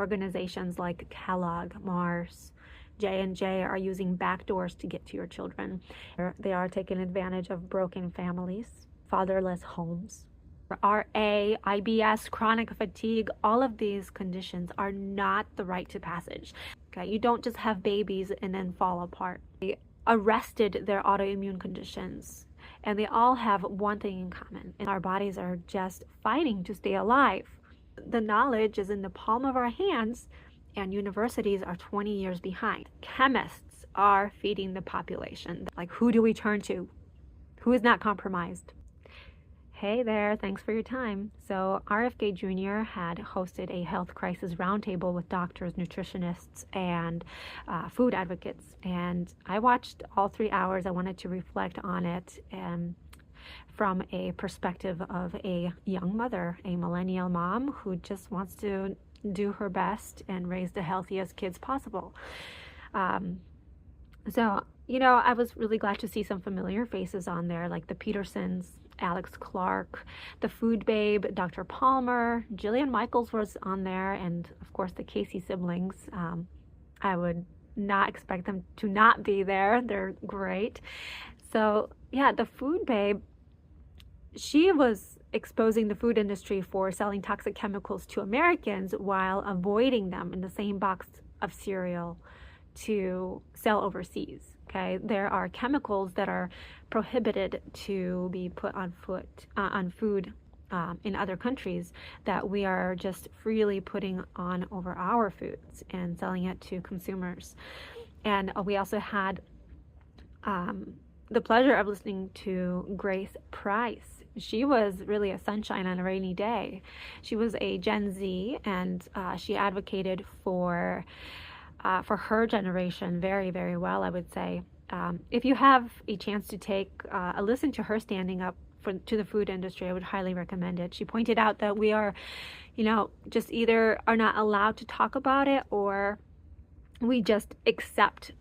Organizations like Kellogg, Mars, J&J are using backdoors to get to your children. They are taking advantage of broken families, fatherless homes. RA, IBS, chronic fatigue, all of these conditions are not the rite to passage. Okay, you don't just have babies and then fall apart. They arrested their autoimmune conditions, and they all have one thing in common, and our bodies are just fighting to stay alive. The knowledge is in the palm of our hands, and universities are 20 years behind. Chemists are feeding the population. Like, who do we turn to? Who is not compromised? Hey there, thanks for your time. So RFK Jr. had hosted a health crisis roundtable with doctors, nutritionists, and food advocates. And I watched all 3 hours. I wanted to reflect on it from a perspective of a young mother, a millennial mom who just wants to do her best and raise the healthiest kids possible. So, I was really glad to see some familiar faces on there, like the Petersons, Alex Clark, the Food Babe, Dr. Palmer, Jillian Michaels was on there, and of course the Casey siblings. I would not expect them to not be there. They're great. So yeah, the Food Babe, she was exposing the food industry for selling toxic chemicals to Americans while avoiding them in the same box of cereal to sell overseas. Okay, there are chemicals that are prohibited to be put on food in other countries that we are just freely putting on over our foods and selling it to consumers. And we also had the pleasure of listening to Grace Price. She was really a sunshine on a rainy day. She was a Gen Z, and she advocated for her generation very, very well, I would say. If you have a chance to take a listen to her standing up to the food industry, I would highly recommend it. She pointed out that we are, just either are not allowed to talk about it, or we just accept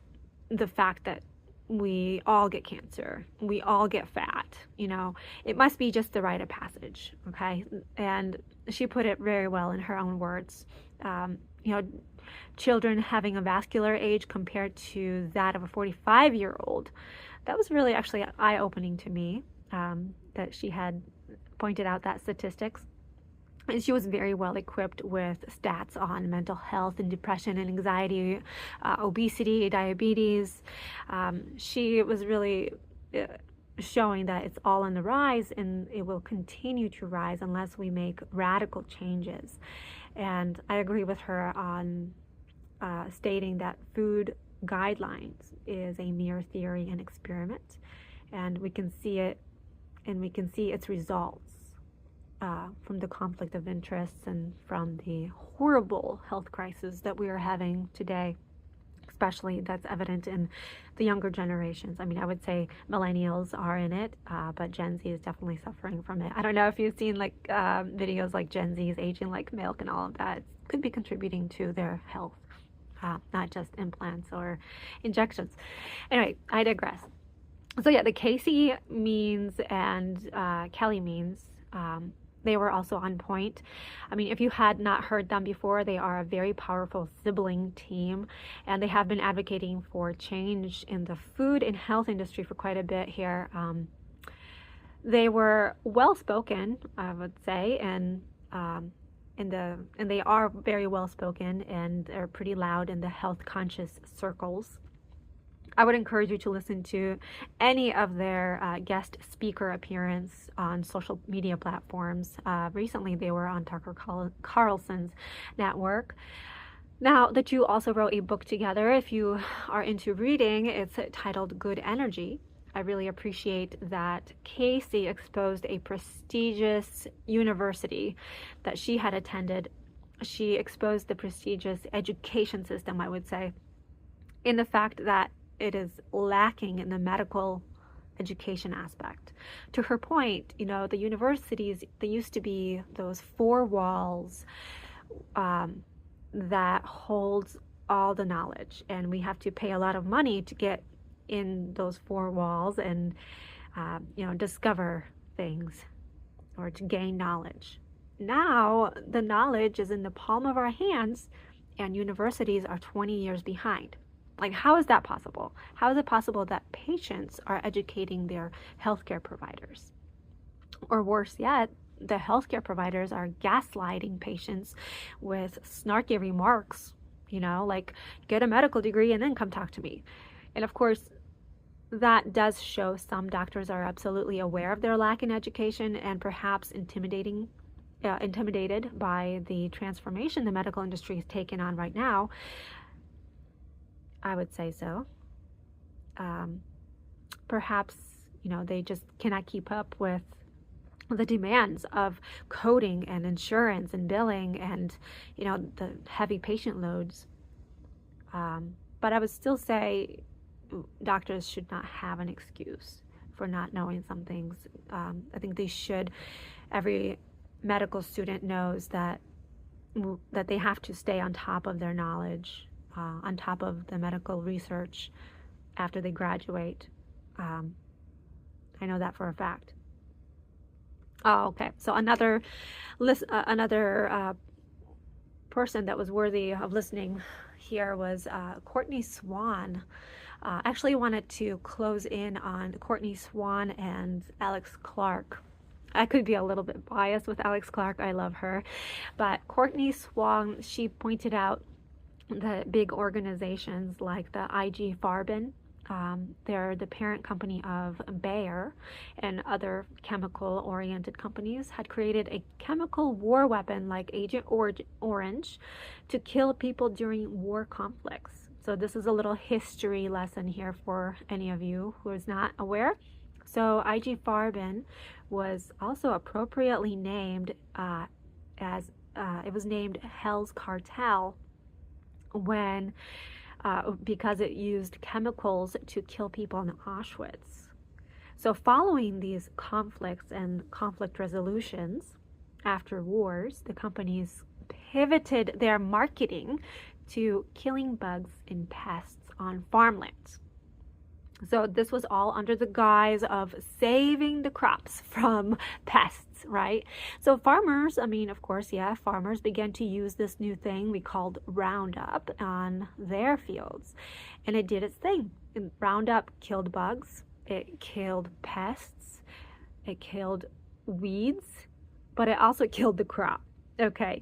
the fact that we all get cancer, we all get fat, it must be just the rite of passage. Okay. And she put it very well in her own words. Children having a vascular age compared to that of a 45-year-old, that was really actually eye-opening to me, that she had pointed out that statistics. And she was very well equipped with stats on mental health and depression and anxiety, obesity, diabetes. She was really showing that it's all on the rise, and it will continue to rise unless we make radical changes. And I agree with her on stating that food guidelines is a mere theory and experiment, and we can see it, and we can see its results from the conflict of interests and from the horrible health crisis that we are having today, especially that's evident in the younger generations. I mean, I would say millennials are in it, but Gen Z is definitely suffering from it. I don't know if you've seen videos like Gen Z is aging like milk and all of that. It could be contributing to their health, not just implants or injections. Anyway, I digress. So yeah, the Casey means and Kelly means, they were also on point. I mean, if you had not heard them before, they are a very powerful sibling team, and they have been advocating for change in the food and health industry for quite a bit here. They were well spoken, I would say, and they are very well spoken, and they're pretty loud in the health conscious circles. I would encourage you to listen to any of their guest speaker appearance on social media platforms. Recently, they were on Tucker Carlson's network. Now, the two also wrote a book together. If you are into reading, it's titled Good Energy. I really appreciate that Casey exposed a prestigious university that she had attended. She exposed the prestigious education system, I would say, in the fact that it is lacking in the medical education aspect. To her point, the universities, they used to be those four walls that holds all the knowledge, and we have to pay a lot of money to get in those four walls and discover things or to gain knowledge. now the knowledge is in the palm of our hands, and universities are 20 years behind. Like, how is that possible? How is it possible that patients are educating their healthcare providers? Or worse yet, the healthcare providers are gaslighting patients with snarky remarks, like, get a medical degree and then come talk to me. And of course, that does show some doctors are absolutely aware of their lack in education and perhaps intimidated by the transformation the medical industry is taking on right now. I would say so. Perhaps, they just cannot keep up with the demands of coding and insurance and billing and, the heavy patient loads. But I would still say doctors should not have an excuse for not knowing some things. I think they should. Every medical student knows that they have to stay on top of their knowledge, on top of the medical research after they graduate. I know that for a fact. Oh, okay. So another person that was worthy of listening here was Courtney Swan. Actually wanted to close in on Courtney Swan and Alex Clark. I could be a little bit biased with Alex Clark. I love her. But Courtney Swan, she pointed out that big organizations like the IG Farben, they're the parent company of Bayer and other chemical-oriented companies, had created a chemical war weapon like Agent Orange to kill people during war conflicts. So this is a little history lesson here for any of you who is not aware. So IG Farben was also appropriately named as it was named Hell's Cartel when because it used chemicals to kill people in Auschwitz. So following these conflicts and conflict resolutions after wars, the companies pivoted their marketing to killing bugs and pests on farmlands. So this was all under the guise of saving the crops from pests, right? So farmers, farmers began to use this new thing we called Roundup on their fields. And it did its thing. Roundup killed bugs, it killed pests, it killed weeds, but it also killed the crop. Okay,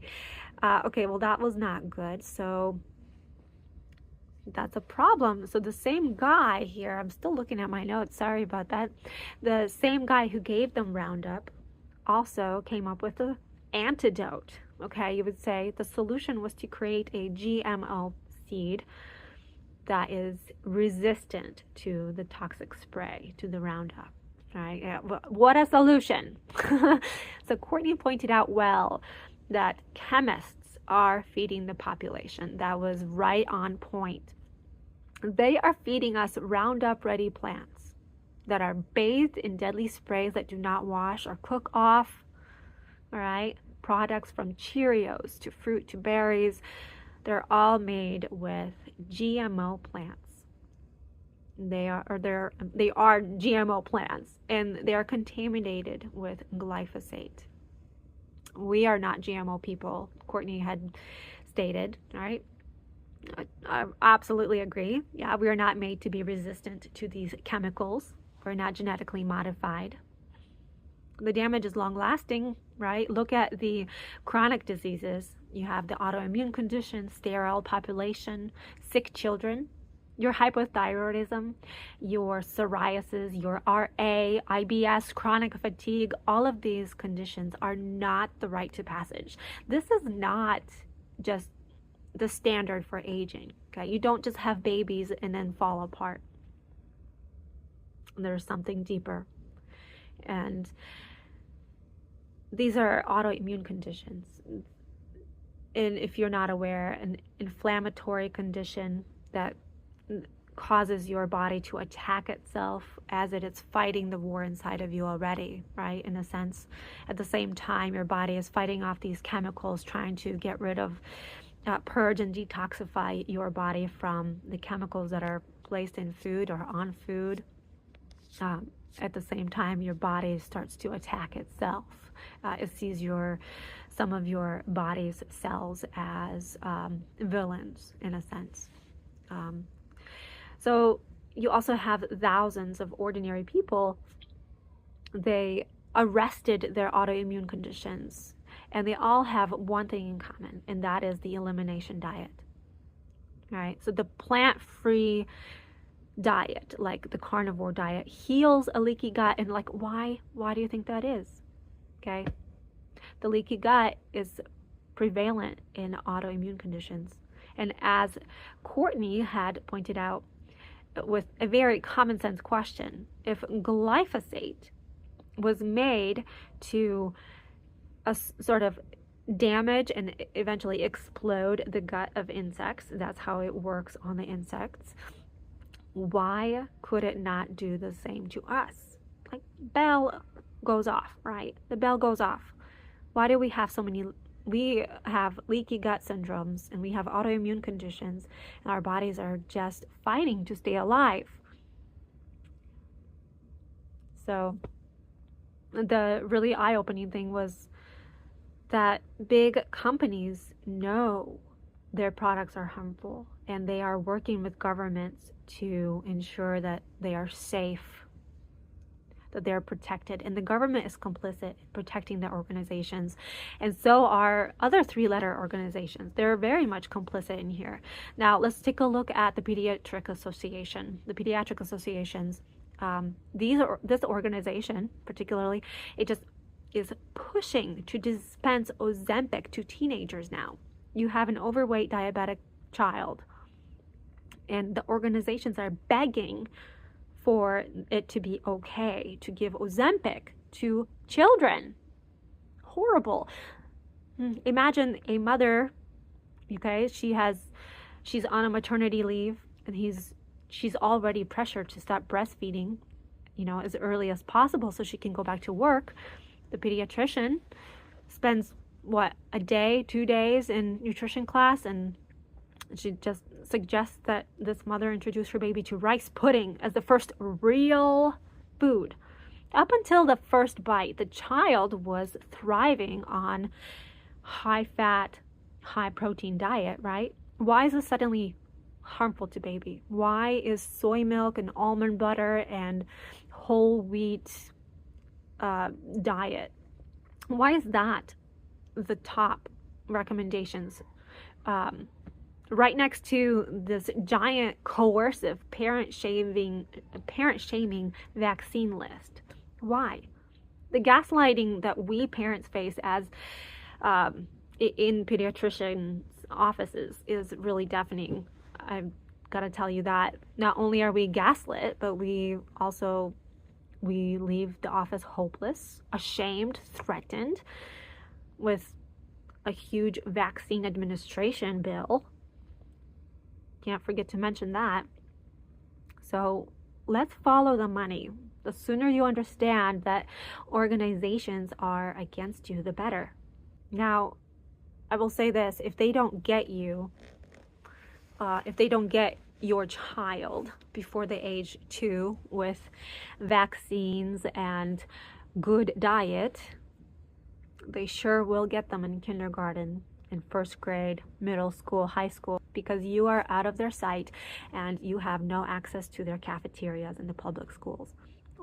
well, that was not good. So that's a problem. So the same guy here, I'm still looking at my notes, sorry about that. The same guy who gave them Roundup also came up with an antidote. Okay, you would say the solution was to create a GMO seed that is resistant to the toxic spray, to the Roundup. Right? Yeah, what a solution. So Courtney pointed out that chemists are feeding the population. That was right on point. They are feeding us Roundup ready plants that are bathed in deadly sprays that do not wash or cook off. All right, products from Cheerios to fruit to berries, they're all made with GMO plants. They are GMO plants, and they are contaminated with glyphosate. We are not GMO people, Courtney had stated, all right? I absolutely agree. Yeah, we are not made to be resistant to these chemicals. We're not genetically modified. The damage is long lasting, right? Look at the chronic diseases. You have the autoimmune condition, sterile population, sick children, your hypothyroidism, your psoriasis, your RA, IBS, chronic fatigue. All of these conditions are not the rite of passage. This is not just the standard for aging. Okay, you don't just have babies and then fall apart. There's something deeper, and these are autoimmune conditions. And if you're not aware, an inflammatory condition that causes your body to attack itself as it is fighting the war inside of you already, right? In a sense, at the same time, your body is fighting off these chemicals, trying to get rid of purge and detoxify your body from the chemicals that are placed in food or on food. At the same time, your body starts to attack itself. It sees your some of your body's cells as villains, in a sense. So you also have thousands of ordinary people. They arrested their autoimmune conditions, and they all have one thing in common, and that is the elimination diet. All right, so the plant-free diet, like the carnivore diet, heals a leaky gut. And like, why do you think that is? Okay, the leaky gut is prevalent in autoimmune conditions. And as Courtney had pointed out with a very common sense question, if glyphosate was made to sort of damage and eventually explode the gut of insects, that's how it works on the insects, why could it not do the same to us? Like, bell goes off, right? The bell goes off. Why do we have so many? We have leaky gut syndromes, and we have autoimmune conditions, and our bodies are just fighting to stay alive. So the really eye-opening thing was that big companies know their products are harmful, and they are working with governments to ensure that they are safe, that they're protected. And the government is complicit in protecting their organizations. And so are other three-letter organizations. They're very much complicit in here. Now, let's take a look at the Pediatric Association. The Pediatric Associations, this organization particularly, it just is pushing to dispense Ozempic to teenagers now. You have an overweight diabetic child, and the organizations are begging for it to be okay to give Ozempic to children. Horrible. Imagine a mother, okay, she's on a maternity leave, and she's already pressured to stop breastfeeding, as early as possible so she can go back to work. The pediatrician spends a day, 2 days in nutrition class, and she just suggests that this mother introduce her baby to rice pudding as the first real food. Up until the first bite, the child was thriving on high-fat, high-protein diet, right? Why is this suddenly harmful to baby? Why is soy milk and almond butter and whole wheat diet, why is that the top recommendations right next to this giant coercive parent shaming vaccine list? Why? The gaslighting that we parents face as in pediatricians' offices is really deafening. I've got to tell you that not only are we gaslit, but we leave the office hopeless, ashamed, threatened with a huge vaccine administration bill. Can't forget to mention that. So let's follow the money. The sooner you understand that organizations are against you, the better. Now, I will say this, if they don't get you, if they don't get your child before the age 2 with vaccines and good diet, they sure will get them in kindergarten, in first grade, middle school, high school, because you are out of their sight and you have no access to their cafeterias in the public schools.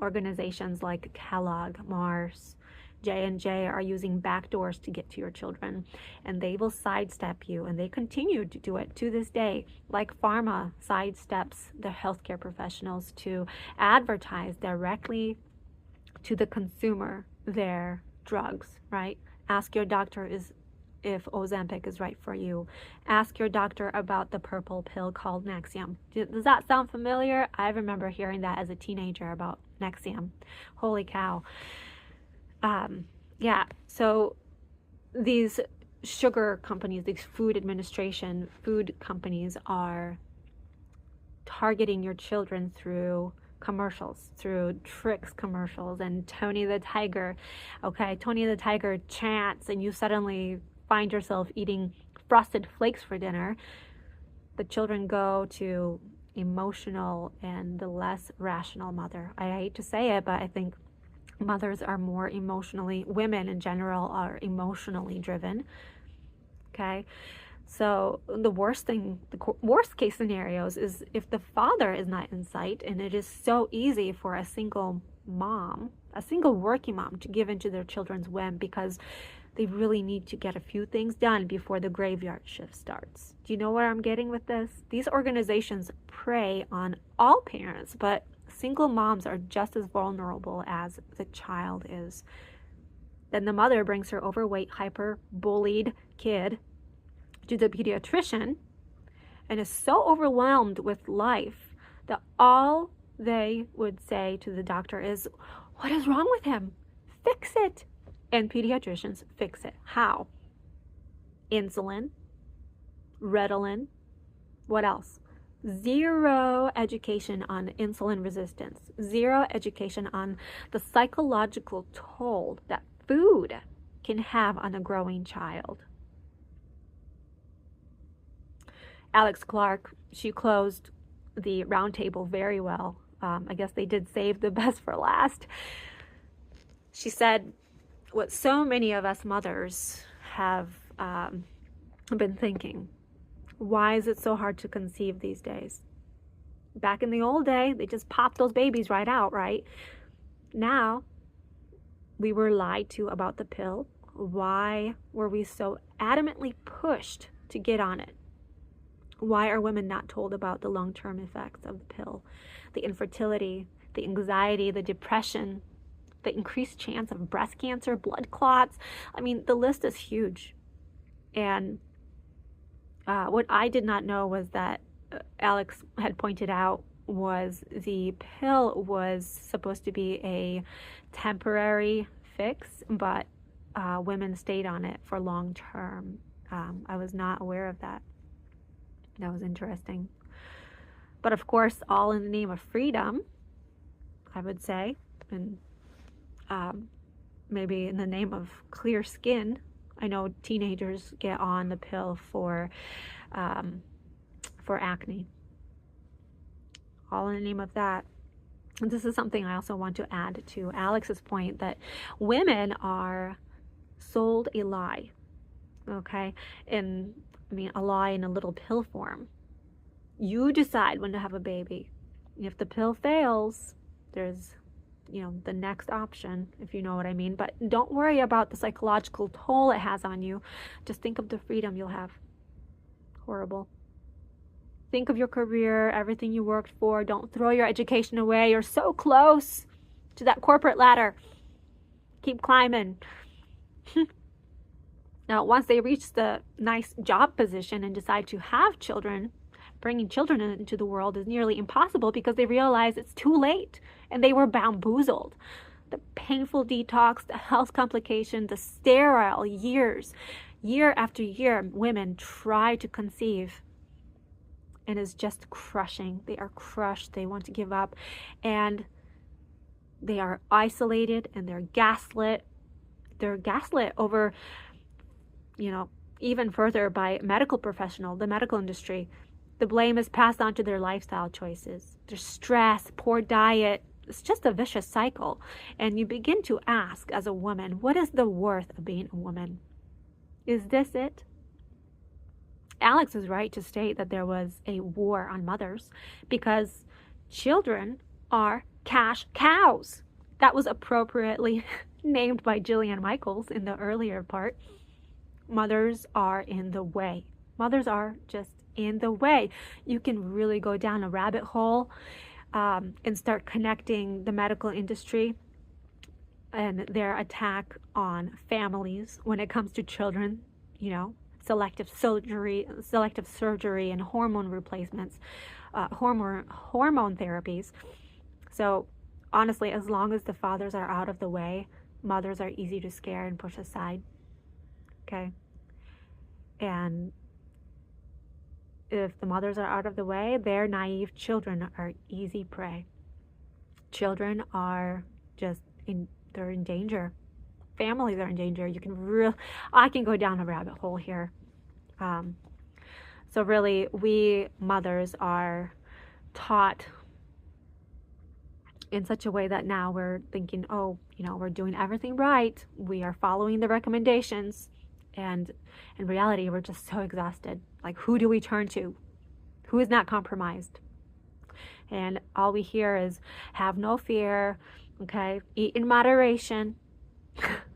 Organizations like Kellogg, Mars, J&J are using backdoors to get to your children, and they will sidestep you, and they continue to do it to this day, like pharma sidesteps the healthcare professionals to advertise directly to the consumer their drugs, right? Ask your doctor if Ozempic is right for you. Ask your doctor about the purple pill called Nexium. Does that sound familiar? I remember hearing that as a teenager about Nexium. Holy cow. So these sugar companies, these food companies are targeting your children through commercials, through Trix commercials and Tony the Tiger. Okay, Tony the Tiger chants and you suddenly find yourself eating Frosted Flakes for dinner. The children go to emotional and the less rational mother. I hate to say it, but I think Mothers are more emotionally, women in general are emotionally driven. Okay. So the worst case scenarios is if the father is not in sight, and it is so easy for a single mom, a single working mom, to give into their children's whim because they really need to get a few things done before the graveyard shift starts. Do you know where I'm getting with this? These organizations prey on all parents, but single moms are just as vulnerable as the child is. Then the mother brings her overweight, hyper bullied kid to the pediatrician and is so overwhelmed with life that all they would say to the doctor is, "What is wrong with him? Fix it." And pediatricians fix it. How? Insulin, Ritalin, what else? Zero education on insulin resistance, zero education on the psychological toll that food can have on a growing child. Alex Clark, she closed the roundtable very well. I guess they did save the best for last. She said what so many of us mothers have been thinking. Why is it so hard to conceive these days? Back in the old day, they just popped those babies right out, right? Now, we were lied to about the pill. Why were we so adamantly pushed to get on it? Why are women not told about the long-term effects of the pill? The infertility, the anxiety, the depression, the increased chance of breast cancer, blood clots. I mean, the list is huge. And what I did not know was that Alex had pointed out was the pill was supposed to be a temporary fix, but women stayed on it for long term. I was not aware of that. That was interesting. But of course, all in the name of freedom, I would say, and maybe in the name of clear skin. I know teenagers get on the pill for acne. All in the name of that. And this is something I also want to add to Alex's point, that women are sold a lie. Okay? And I mean, a lie in a little pill form. You decide when to have a baby. If the pill fails, there's, the next option, if you know what I mean. But don't worry about the psychological toll it has on you. Just think of the freedom you'll have. Horrible. Think of your career, everything you worked for. Don't throw your education away. You're so close to that corporate ladder. Keep climbing. Now, once they reach the nice job position and decide to have children, bringing children into the world is nearly impossible because they realize it's too late and they were bamboozled. The painful detox, the health complications, the sterile years, year after year, women try to conceive, and it's just crushing. They are crushed. They want to give up, and they are isolated, and they're gaslit. They're gaslit over, even further by medical professional, the medical industry. The blame is passed on to their lifestyle choices, their stress, poor diet. It's just a vicious cycle. And you begin to ask as a woman, what is the worth of being a woman? Is this it? Alex is right to state that there was a war on mothers because children are cash cows. That was appropriately named by Jillian Michaels in the earlier part. Mothers are in the way. Mothers are just in the way. You can really go down a rabbit hole and start connecting the medical industry and their attack on families when it comes to children, selective surgery and hormone replacements, hormone therapies. So honestly, as long as the fathers are out of the way, mothers are easy to scare and push aside. Okay? And if the mothers are out of the way, their naive children are easy prey. Children are they're in danger. Families are in danger. I can go down a rabbit hole here. So really, we mothers are taught in such a way that now we're thinking, oh, we're doing everything right. We are following the recommendations. And in reality, we're just so exhausted. Like, who do we turn to? Who is not compromised? And all we hear is, have no fear, okay? Eat in moderation.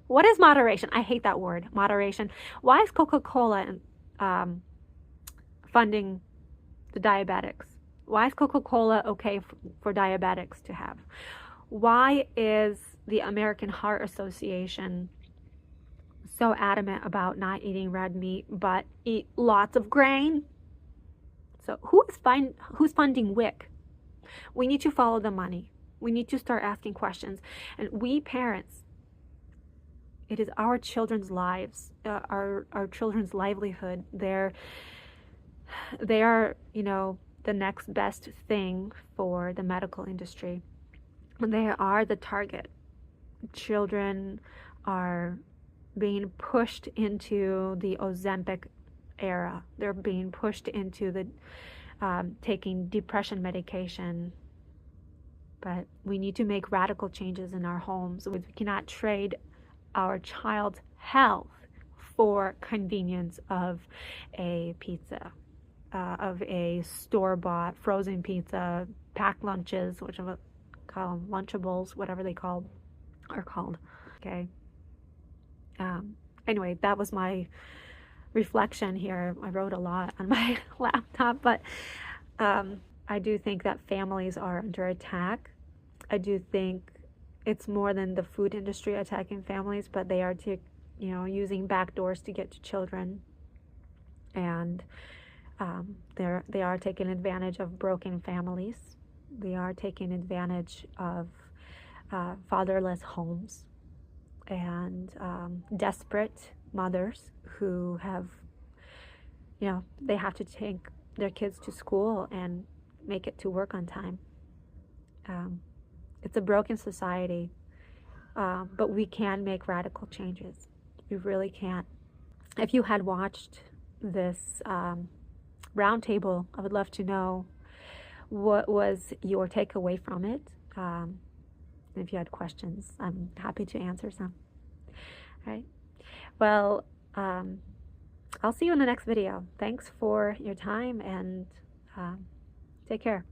What is moderation? I hate that word, moderation. Why is Coca-Cola funding the diabetics? Why is Coca-Cola okay for diabetics to have? Why is the American Heart Association so adamant about not eating red meat but eat lots of grain? So who's funding WIC? We need to follow the money. We need to start asking questions. And we parents, it is our children's lives, our children's livelihood. They are, the next best thing for the medical industry. And they are the target. Children are being pushed into the Ozempic era. They're being pushed into the taking depression medication. But we need to make radical changes in our homes. We cannot trade our child's health for convenience of a pizza, of a store-bought frozen pizza, packed lunches, which I call them Lunchables, whatever they are called. Okay. Anyway, that was my reflection here. I wrote a lot on my laptop, but I do think that families are under attack. I do think it's more than the food industry attacking families, but they are using back doors to get to children, and they are taking advantage of broken families. They are taking advantage of fatherless homes and desperate mothers who have, they have to take their kids to school and make it to work on time. It's a broken society, but we can make radical changes. We really can. If you had watched this roundtable, I would love to know what was your takeaway from it. If you had questions, I'm happy to answer some. All right. Well, I'll see you in the next video. Thanks for your time, and take care.